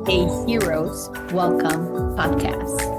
a Heroes Welcome podcast.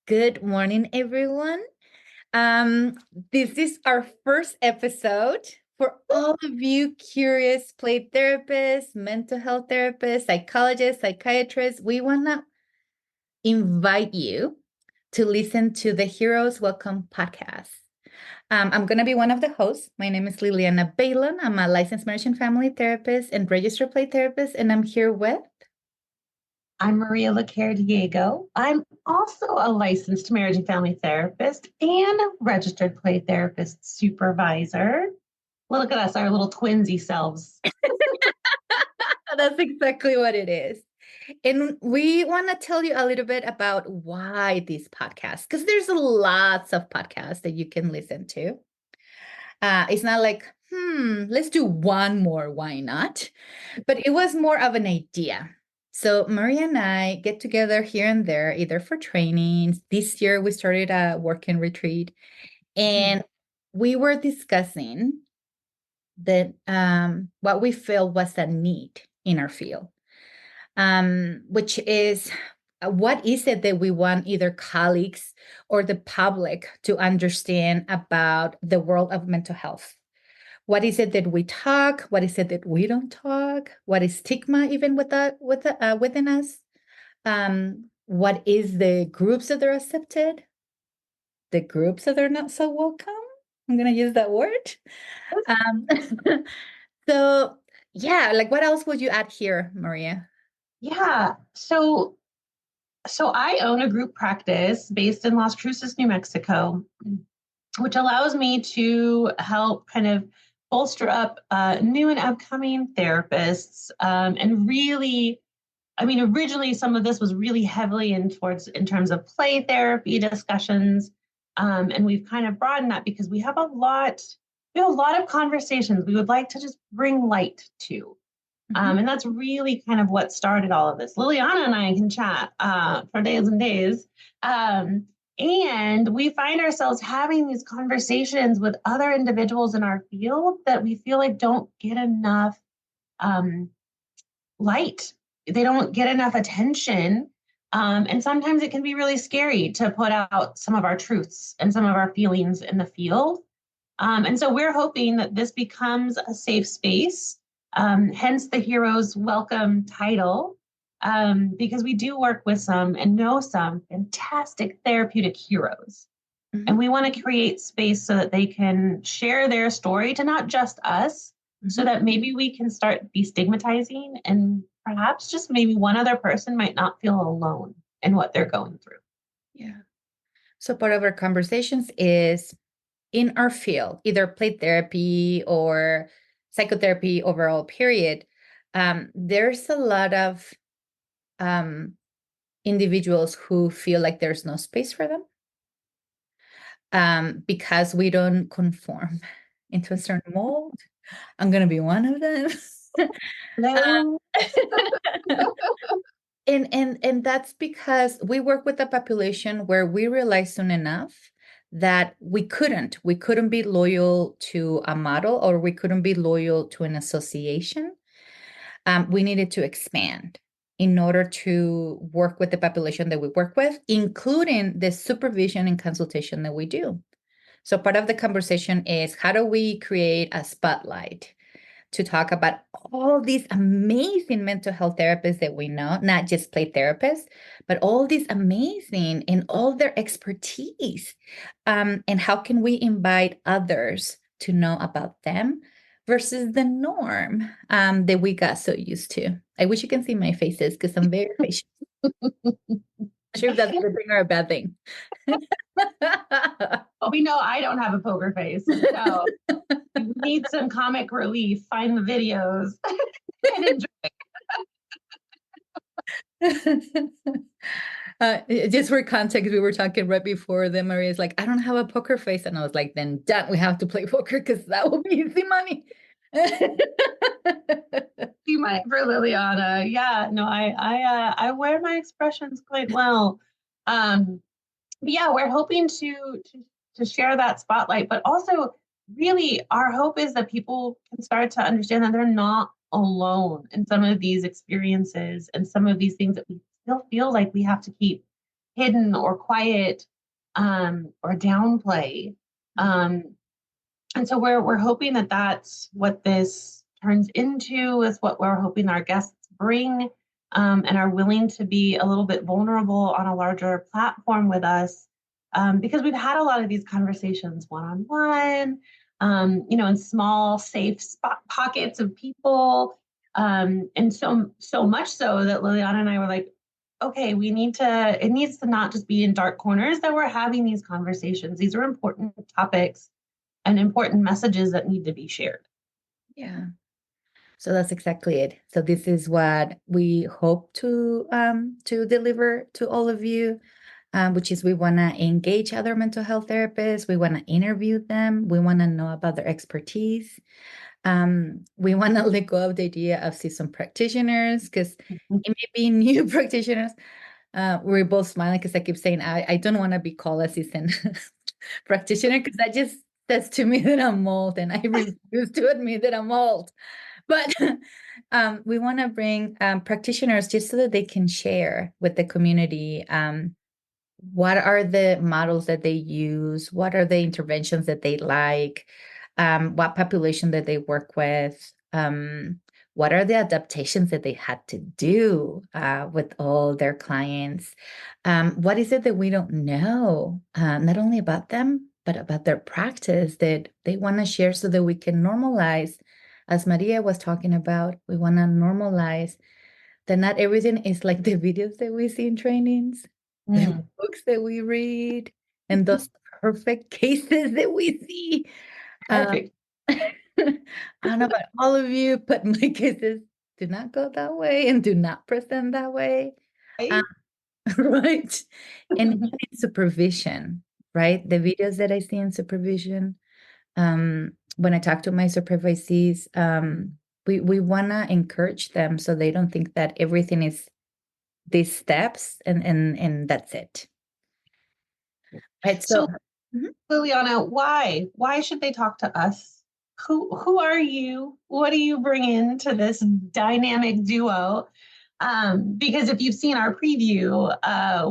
Good morning, everyone. This is our first episode for all of you curious play therapists, mental health therapists, psychologists, psychiatrists. We want to invite you to listen to the Heroes Welcome podcast. I'm going to be one of the hosts. My name is Liliana Baylon. I'm a licensed marriage and family therapist and registered play therapist, and I'm here with... I'm Maria Laquerre-Diego. I'm also a licensed marriage and family therapist and registered play therapist supervisor. Look at us, our little twinsy selves. That's exactly what it is. And we want to tell you a little bit about why this podcast, because there's lots of podcasts that you can listen to. It's not like, let's do one more, why not? But it was more of an idea. So Maria and I get together here and there, either for trainings. This year we started a work and retreat, and we were discussing that what we feel was a need in our field, which is what is it that we want either colleagues or the public to understand about the world of mental health? What is it that we talk? What is it that we don't talk? What is stigma even within us? What is the groups that are accepted? The groups that are not so welcome? I'm going to use that word. So yeah, like what else would you add here, Maria? Yeah, so I own a group practice based in Las Cruces, New Mexico, which allows me to help kind of bolster up new and upcoming therapists. And really, I mean, originally some of this was really heavily in terms of play therapy discussions. And we've kind of broadened that because we have a lot of conversations we would like to just bring light to. And that's really kind of what started all of this. Liliana and I can chat for days and days. And we find ourselves having these conversations with other individuals in our field that we feel like don't get enough light. They don't get enough attention. And sometimes it can be really scary to put out some of our truths and some of our feelings in the field. And so we're hoping that this becomes a safe space, hence the Heroes Welcome title. Because we do work with some and know some fantastic therapeutic heroes. And we want to create space so that they can share their story to not just us, so that maybe we can start destigmatizing and perhaps just maybe one other person might not feel alone in what they're going through. Yeah. So part of our conversations is in our field, either play therapy or psychotherapy overall period. There's a lot of individuals who feel like there's no space for them because we don't conform into a certain mold. I'm going to be one of them. No. And that's because we work with a population where we realized soon enough that we couldn't be loyal to a model, or we couldn't be loyal to an association. We needed to expand in order to work with the population that we work with, including the supervision and consultation that we do. So part of the conversation is, how do we create a spotlight to talk about all these amazing mental health therapists that we know, not just play therapists, but all these amazing and all their expertise. And how can we invite others to know about them versus the norm that we got so used to. I wish you can see my faces because I'm very patient. I'm sure if that's a good thing or a bad thing. Well, we know I don't have a poker face, so you need some comic relief. Find the videos and enjoy. Just for context, we were talking right before the Maria's like, I don't have a poker face. And I was like, then done, we have to play poker because that will be easy money. You might for Liliana. Yeah, no, I wear my expressions quite well. Um, but yeah, we're hoping to share that spotlight, but also really our hope is that people can start to understand that they're not alone in some of these experiences and some of these things that we still feel like we have to keep hidden or quiet or downplay. Um, and so we're hoping that that's what this turns into, is what we're hoping our guests bring, and are willing to be a little bit vulnerable on a larger platform with us, because we've had a lot of these conversations one-on-one, in small, safe pockets of people, and so much so that Liliana and I were like, okay, it needs to not just be in dark corners that we're having these conversations. These are important topics and important messages that need to be shared. Yeah. So that's exactly it. So this is what we hope to deliver to all of you, which is we want to engage other mental health therapists. We want to interview them. We want to know about their expertise. We want to let go of the idea of seasoned practitioners because Mhm. it may be new practitioners. We're both smiling because I keep saying I don't want to be called a seasoned practitioner because that just says to me that I'm old, and I refuse to admit that I'm old. But we want to bring practitioners just so that they can share with the community what are the models that they use, what are the interventions that they like, what population that they work with, what are the adaptations that they had to do with all their clients, what is it that we don't know, not only about them, but about their practice that they want to share so that we can normalize, as Maria was talking about, we want to normalize that not everything is like the videos that we see in trainings, the Mm, books that we read, and those perfect cases that we see. Um, perfect. I don't know about all of you, but my cases do not go that way and do not present that way. Um, Right? right. And even in supervision, right? The videos that I see in supervision, when I talk to my supervisees, we want to encourage them so they don't think that everything is these steps and that's it. Right. So So, Liliana, why should they talk to us? Who are you? What do you bring into this dynamic duo? Because if you've seen our preview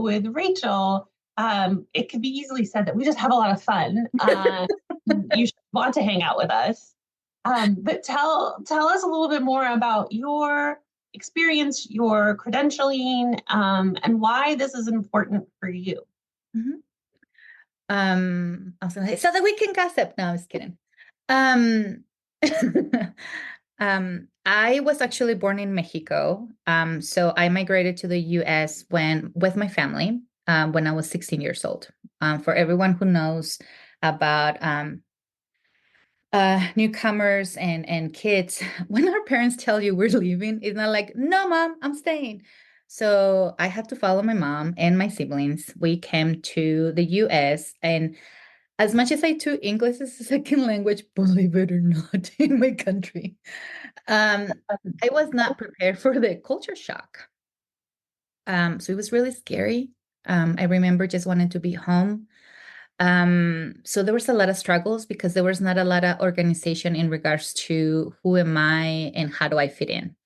with Rachel, it could be easily said that we just have a lot of fun. You should want to hang out with us. But tell us a little bit more about your experience, your credentialing, and why this is important for you. mhm. I was gonna say, so that we can gossip. No, I was kidding. Um, I was actually born in Mexico. So I migrated to the US when with my family, when I was 16 years old. For everyone who knows about newcomers and kids, when our parents tell you we're leaving, it's not like, no, mom, I'm staying. So I had to follow my mom and my siblings. We came to the US, and as much as I took English as a second language, believe it or not, in my country, um, I was not prepared for the culture shock. So it was really scary. I remember just wanting to be home. So there was a lot of struggles because there was not a lot of organization in regards to who am I and how do I fit in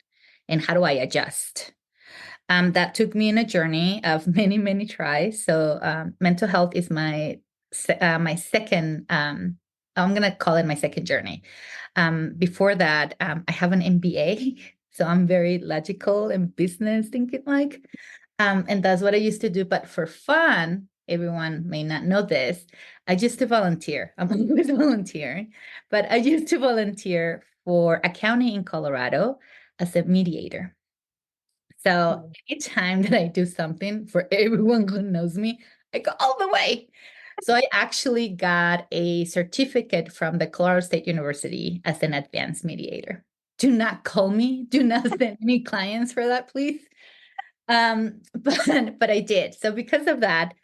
and how do I adjust. That took me in a journey of many, many tries. So mental health is my second. I'm gonna call it my second journey. Before that, I have an MBA, so I'm very logical and business thinking like, and that's what I used to do. But for fun, everyone may not know this. I used to volunteer. I'm always volunteering, but I used to volunteer for a county in Colorado as a mediator. So anytime that I do something for everyone who knows me, I go all the way. So I actually got a certificate from the Colorado State University as an advanced mediator. Do not call me. Do not send me clients for that, please. But I did. So because of that,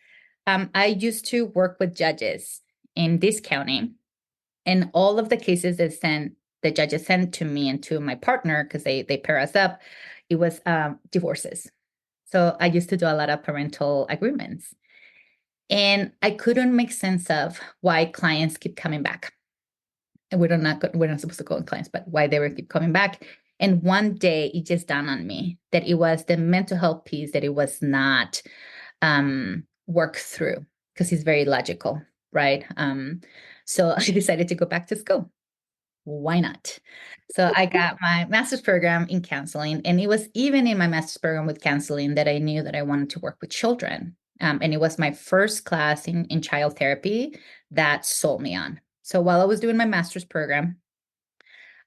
I used to work with judges in this county, and all of the cases the judges sent to me and to my partner, because they pair us up, it was divorces. So I used to do a lot of parental agreements. And I couldn't make sense of why clients keep coming back. And we're not supposed to call them clients, but why they were keep coming back. And one day it just dawned on me that it was the mental health piece that it was not worked through, because he's very logical, right? So I decided to go back to school. Why not? So I got my master's program in counseling, and it was even in my master's program with counseling that I knew that I wanted to work with children. And it was my first class in child therapy that sold me on. So while I was doing my master's program,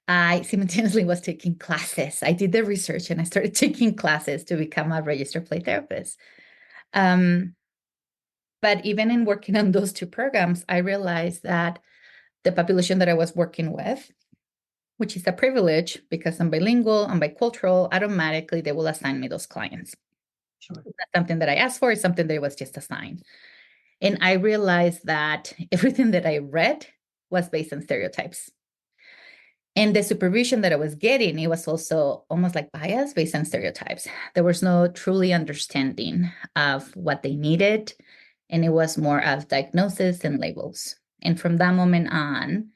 I simultaneously was taking classes. I did the research and I started taking classes to become a registered play therapist. Um, but even in working on those two programs, I realized that the population that I was working with, which is a privilege because I'm bilingual, I'm bicultural, automatically they will assign me those clients. Sure. It's not something that I asked for, it's something that was just assigned. And I realized that everything that I read was based on stereotypes. And the supervision that I was getting, it was also almost like bias based on stereotypes. There was no truly understanding of what they needed. And it was more of diagnosis and labels. And from that moment on,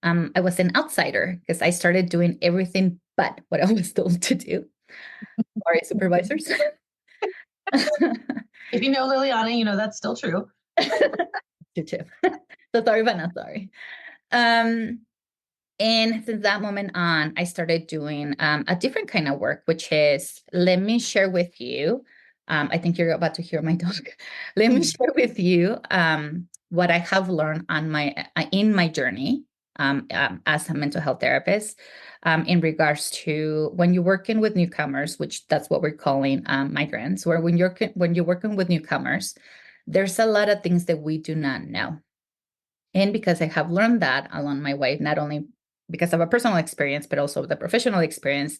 I was an outsider because I started doing everything but what I was told to do. Sorry, supervisors. If you know Liliana, you know that's still true. You too. So sorry, but not sorry. Um, And since that moment on, I started doing a different kind of work, which is let me share with you. I think you're about to hear my dog. Let me share with you what I have learned on my in my journey as a mental health therapist in regards to when you're working with newcomers, which that's what we're calling migrants, where when you're working with newcomers, there's a lot of things that we do not know. And because I have learned that along my way, not only because of a personal experience, but also the professional experience,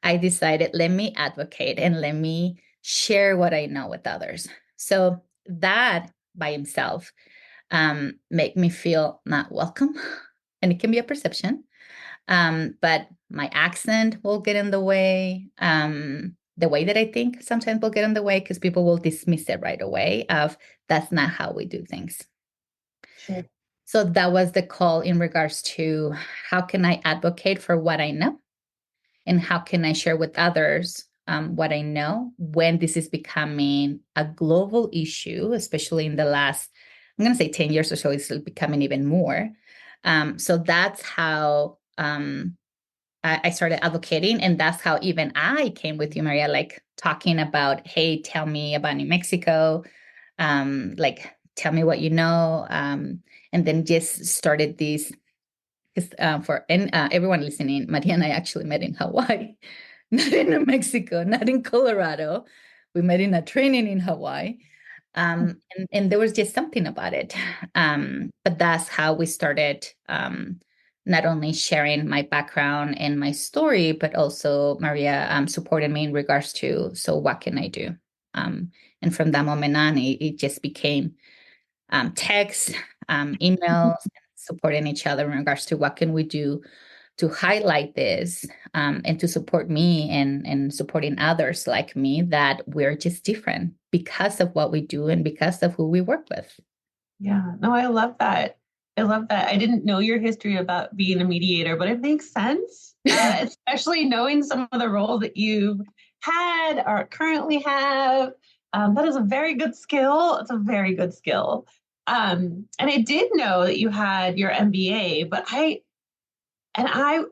I decided, let me advocate and let me share what I know with others. So that by himself make me feel not welcome. And it can be a perception. But my accent will get in the way. The way that I think sometimes will get in the way because people will dismiss it right away of that's not how we do things. Sure. So that was the call in regards to how can I advocate for what I know and how can I share with others what I know when this is becoming a global issue, especially in the last, I'm going to say 10 years or so, it's becoming even more. So that's how I started advocating. And that's how even I came with you, Maria, like talking about, hey, tell me about New Mexico. Like, tell me what you know. And then just started these, because everyone listening, Maria and I actually met in Hawaii, not in New Mexico, not in Colorado. We met in a training in Hawaii. And there was just something about it. But that's how we started not only sharing my background and my story, but also Maria supported me in regards to, so what can I do? And from that moment on, it just became texts, emails, supporting each other in regards to what can we do to highlight this and to support me and supporting others like me that we're just different because of what we do and because of who we work with. Yeah, no, I love that. I love that. I didn't know your history about being a mediator, but it makes sense, especially knowing some of the roles that you've had or currently have. That is a very good skill. It's a very good skill. And I did know that you had your MBA, but I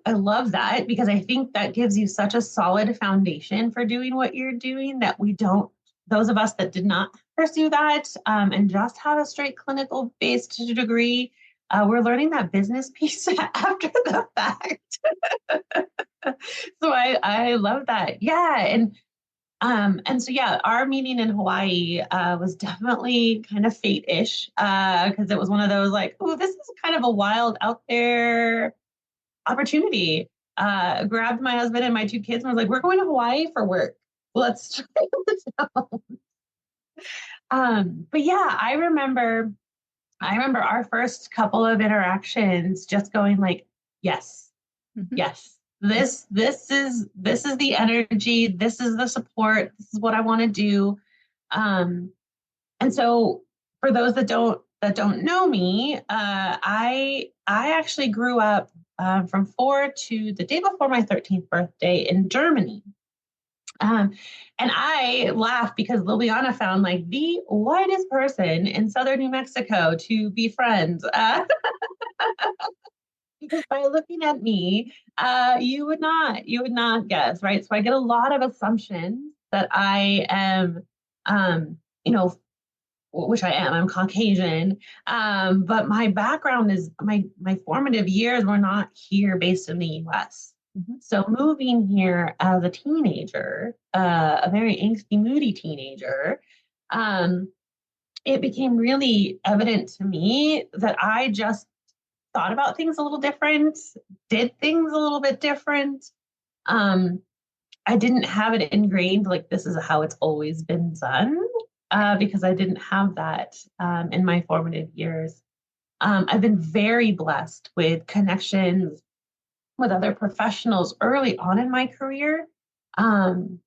love that because I think that gives you such a solid foundation for doing what you're doing that we don't, those of us that did not pursue that and just have a straight clinical based degree, we're learning that business piece after the fact. So I love that. Yeah. And so yeah, our meeting in Hawaii was definitely kind of fate-ish because it was one of those like, oh, this is kind of a wild out there opportunity. Grabbed my husband and my two kids and was like, we're going to Hawaii for work. Let's try this out. But yeah, I remember our first couple of interactions just going like, yes, Mhm. yes, this is the energy, this is the support, this is what I want to do. Um, and so for those that don't know me, I actually grew up from 4 to the day before my 13th birthday in Germany. Um, and I laughed because Liliana found like the whitest person in southern New Mexico to be friends. Because by looking at me, you would not guess, right? So I get a lot of assumptions that I am, um, you know, which I am. I'm Caucasian, but my background is my formative years were not here, based in the U.S. Mhm. So moving here as a teenager, a very angsty, moody teenager, um, it became really evident to me that I just thought about things a little different, did things a little bit different. Um, I didn't have it ingrained like this is how it's always been done, because I didn't have that in my formative years. I've been very blessed with connections with other professionals early on in my career, um,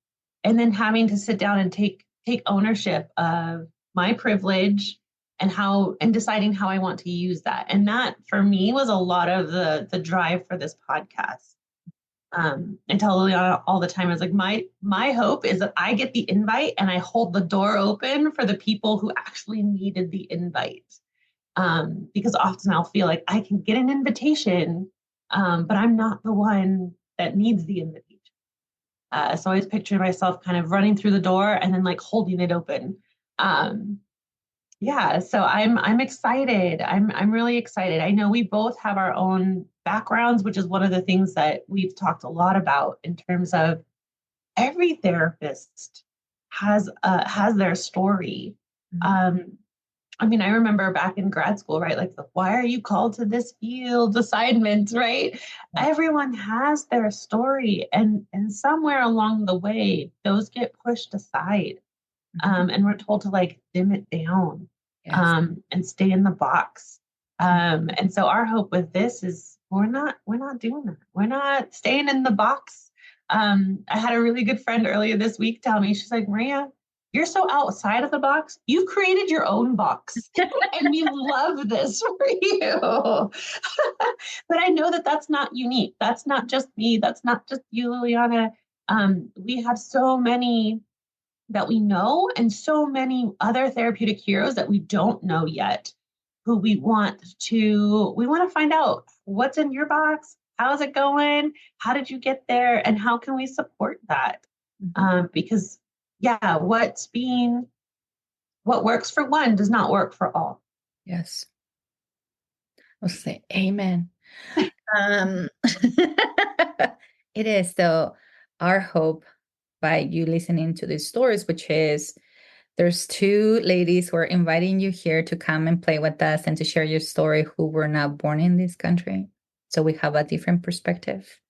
and then having to sit down and take ownership of my privilege and deciding how I want to use that. And that for me was a lot of the drive for this podcast. I tell Liliana all the time, I was like, my hope is that I get the invite and I hold the door open for the people who actually needed the invite. Because often I'll feel like I can get an invitation, but I'm not the one that needs the invitation. So I always picture myself kind of running through the door and then like holding it open. Um, yeah, so I'm excited. I'm really excited. I know we both have our own backgrounds, which is one of the things that we've talked a lot about in terms of every therapist has their story. Mhm. Um, I mean, I remember back in grad school, right? Like, why are you called to this field assignment, right? Everyone has their story, and somewhere along the way, those get pushed aside, Mhm. and we're told to like dim it down, Yes. and stay in the box. And so our hope with this is we're not doing that. We're not staying in the box. I had a really good friend earlier this week tell me, she's like, Maria, you're so outside of the box. You've created your own box. And we love this for you. But I know that that's not unique. That's not just me. That's not just you, Liliana. We have so many that we know and so many other therapeutic heroes that we don't know yet who we want to find out what's in your box, how's it going, how did you get there, and how can we support that. Mhm. Because yeah, what works for one does not work for all. Yes. I'll say amen. Um, it is. So our hope by you listening to these stories, which is there's two ladies who are inviting you here to come and play with us and to share your story who were not born in this country. So we have a different perspective.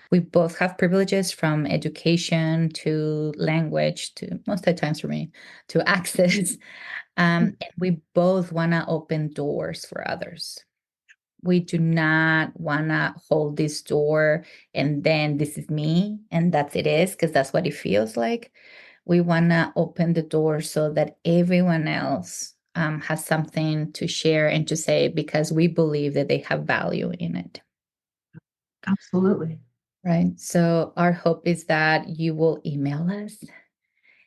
We both have privileges from education to language to most of the times for me to access. And we both want to open doors for others. We do not want to hold this door and then this is me and that's it is because that's what it feels like. We want to open the door so that everyone else has something to share and to say because we believe that they have value in it. Absolutely. Right. So our hope is that you will email us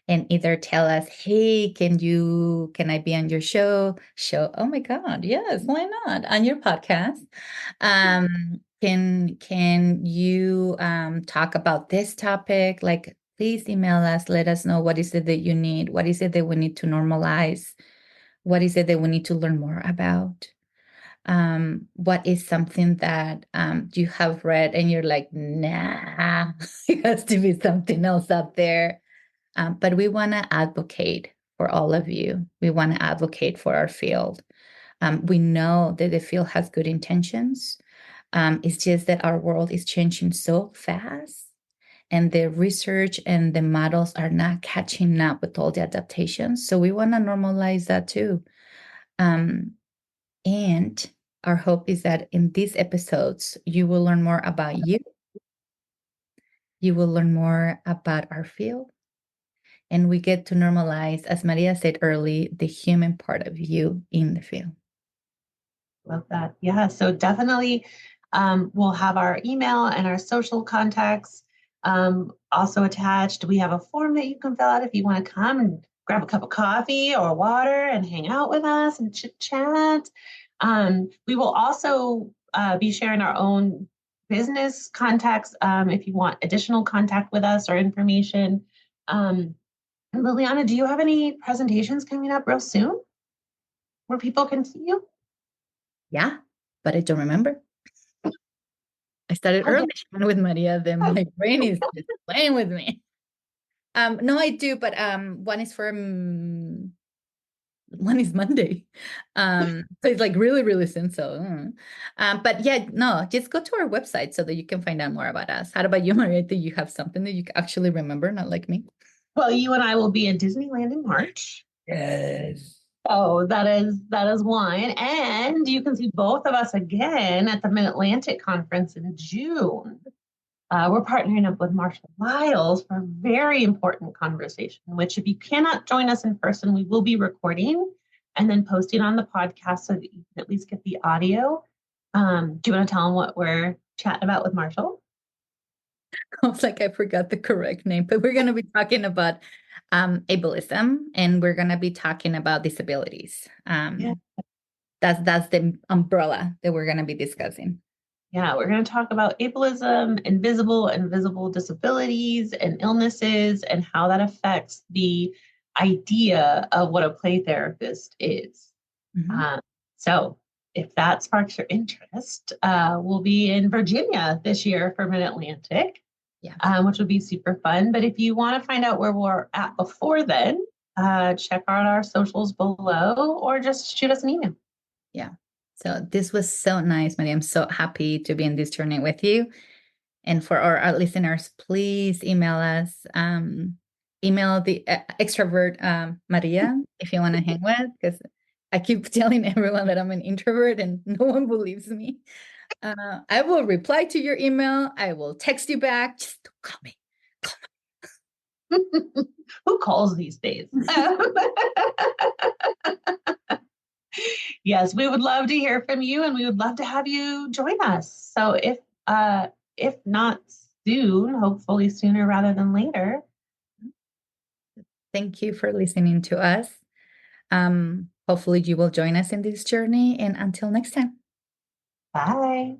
and either tell us, hey, can I be on your show? Oh my God, yes, why not? On your podcast. Can you talk about this topic? Like, please email us, let us know what is it that you need, what is it that we need to normalize, what is it that we need to learn more about. What is something that you have read and you're like, nah, it has to be something else out there. But we want to advocate for all of you. We want to advocate for our field. We know that the field has good intentions. It's just that our world is changing so fast and the research and the models are not catching up with all the adaptations. So we want to normalize that too. And our hope is that in these episodes, you will learn more about you. You will learn more about our field. And we get to normalize, as Maria said early, the human part of you in the field. Love that. Yeah. So definitely we'll have our email and our social contacts also attached. We have a form that you can fill out if you want to come and grab a cup of coffee or water and hang out with us and chit chat. We will also be sharing our own business contacts if you want additional contact with us or information. Liliana, do you have any presentations coming up real soon where people can see you? Yeah, but I don't remember. I started Okay. early with Maria, then my brain is just playing with me. No, I do, but one is Monday. So it's like really, really soon. So, but yeah, no, just go to our website so that you can find out more about us. How about you, Maria? Do you have something that you actually remember, not like me? Well, you and I will be in Disneyland in March. Yes. Oh, that is one. And you can see both of us again at the Mid-Atlantic Conference in June. We're partnering up with Marshall Wiles for a very important conversation, which if you cannot join us in person, we will be recording and then posting on the podcast so that you can at least get the audio. Do you want to tell them what we're chatting about with Marshall? I was like, I forgot the correct name, but we're going to be talking about ableism, and we're going to be talking about disabilities. Yeah. That's the umbrella that we're going to be discussing. Yeah, we're going to talk about ableism, invisible and visible disabilities and illnesses, and how that affects the idea of what a play therapist is. Mhm. Um, so, if that sparks your interest, we'll be in Virginia this year for Mid Atlantic, Yeah. which will be super fun. But if you want to find out where we're at before then, check out our socials below or just shoot us an email. Yeah. So this was so nice, Maria. I'm so happy to be in this journey with you. And for our listeners, please email us. Email the extrovert Maria if you want to hang with, because I keep telling everyone that I'm an introvert and no one believes me. I will reply to your email. I will text you back. Just don't call me. Who calls these days? Yes, we would love to hear from you and we would love to have you join us. So if not soon, hopefully sooner rather than later. Thank you for listening to us. Hopefully you will join us in this journey. And until next time. Bye.